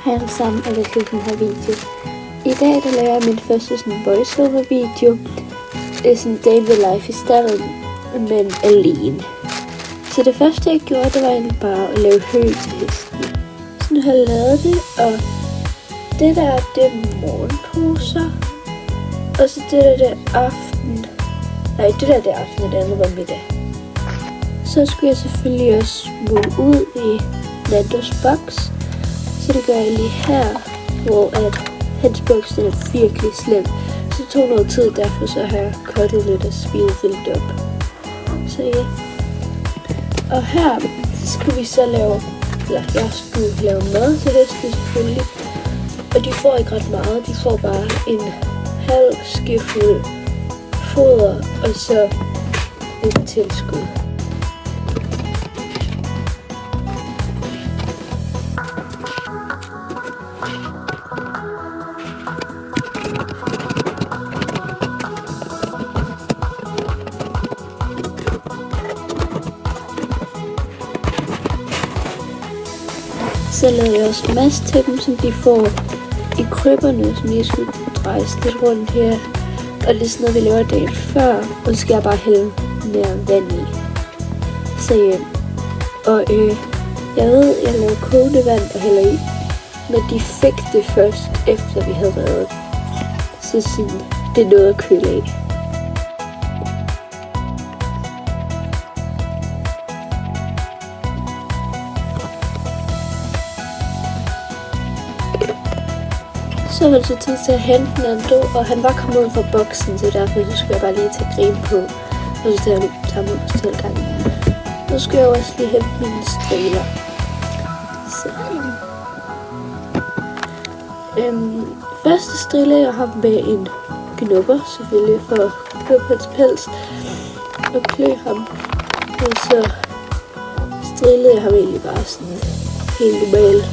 Hej alle sammen, og velkommen til den her video. I dag der laver jeg min første sådan voiceover video. Det er sådan day in the life i stedet, men alene. Så det første jeg gjorde, det var egentlig bare at lave hø til hesten. Sådan har jeg lavet det, og det der, det er morgenposer. Og så det der aften. Nej, det der det aften, og det andet var middag. Så skulle jeg selvfølgelig også smule ud i Nandos boks. Så det gør jeg lige her, hvor at hans boks den er virkelig slem. Så det tog noget tid, derfor så har jeg cuttet lidt og speedet lidt op. Så ja. Og her skulle vi så lave, eller jeg skulle lave mad til hesten selvfølgelig. Og de får ikke ret meget, de får bare en halv skefuld foder og så et tilskud. Så lavede jeg også mast til dem, som de får i krybberne, som jeg skulle drejes lidt rundt her. Og det er sådan noget, vi laver dagen før, og så skal jeg bare hælde mere vand i. Så ja. Og jeg ved, jeg lavede kogende vand og hælder i, men de fik det først, efter vi havde reddet. Så sådan, det er noget at køle af. Så var det så tid til at hente Nando, og han var kommet ud fra boksen, så derfor så skulle jeg bare lige tage grin på, og så tager jeg tager mod på tilgangen. Så skulle jeg også lige hente mine striler. Så. Første strile jeg har med en gnubber, selvfølgelig for at klø på hans pels, og klø ham. Og så strilede jeg ham egentlig bare sådan helt normalt.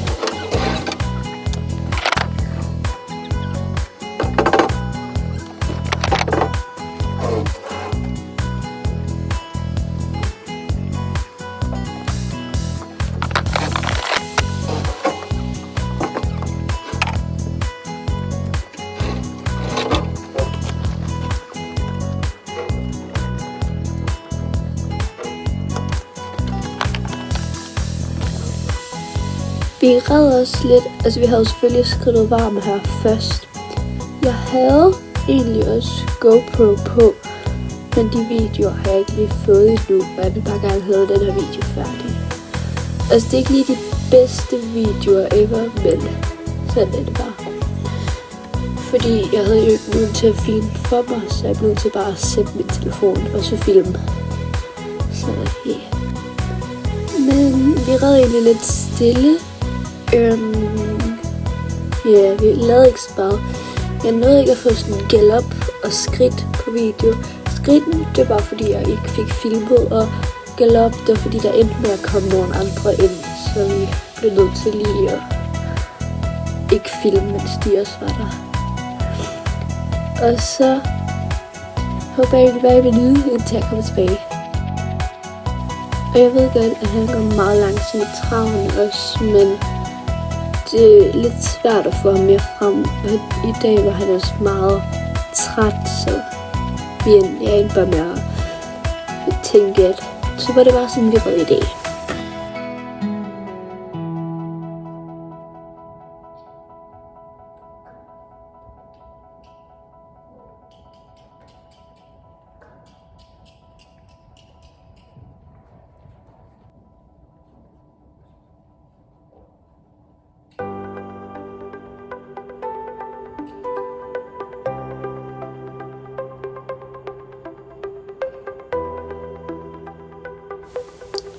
Vi redde os lidt, altså vi havde selvfølgelig skridtet varme her først. Jeg havde egentlig også GoPro på, men de videoer har jeg ikke lige fået endnu, og jeg vil bare gerne have den her video færdig. Altså det er ikke lige de bedste videoer ever, men sådan er det bare. Fordi jeg havde jo ikke nogen til at filme for mig, så jeg blev nødt til bare at sætte min telefon og så filme. Så ja. Men vi redde egentlig lidt stille. Ja, vi lavede ikke så meget. Jeg nåede ikke at få sådan galop og skridt på video. Skridten, det var fordi jeg ikke fik filmet, og galop, det var fordi der endte med at komme nogle andre ind, så vi blev nødt til lige at ikke filme, mens de også var der. Og så håber jeg egentlig bare, at I vil nyde, indtil jeg kommer tilbage. Og jeg ved godt, at han går meget langsomt i travlen også, men det er lidt svært at få ham mere frem. Og i dag var han også meget træt, så jeg endte bare med at tænke, at så var det bare sådan, vi var i dag.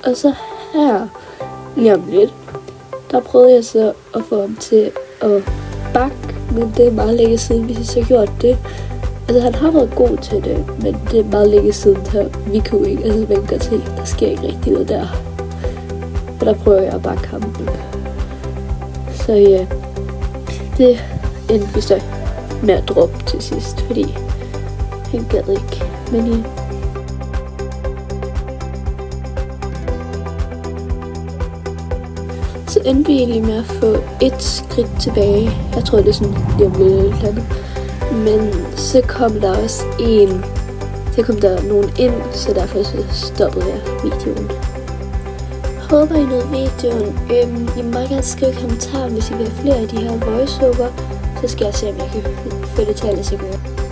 Og så her, lige om lidt, der prøvede jeg så at få ham til at bakke, men det er meget længe siden, vi så gjort det. Altså han har været god til det, men det er meget længe siden, så vi kunne ikke, altså man kan se, der sker ikke rigtig noget der. Og der prøver jeg at bakke ham. Så ja, det endte vi så med at droppe til sidst, fordi han gad ikke, men ja. Så endte vi egentlig med at få et skridt tilbage. Jeg tror, det er sådan lige om lidt eller andet. Men så kom der også så kom der nogen ind, så derfor så stoppede jeg videoen. Håber I nåede videoen. I må gerne skrive i kommentaren, hvis I vil have flere af de her voiceover. Så skal jeg se, om jeg kan få det til at lade sig gøre.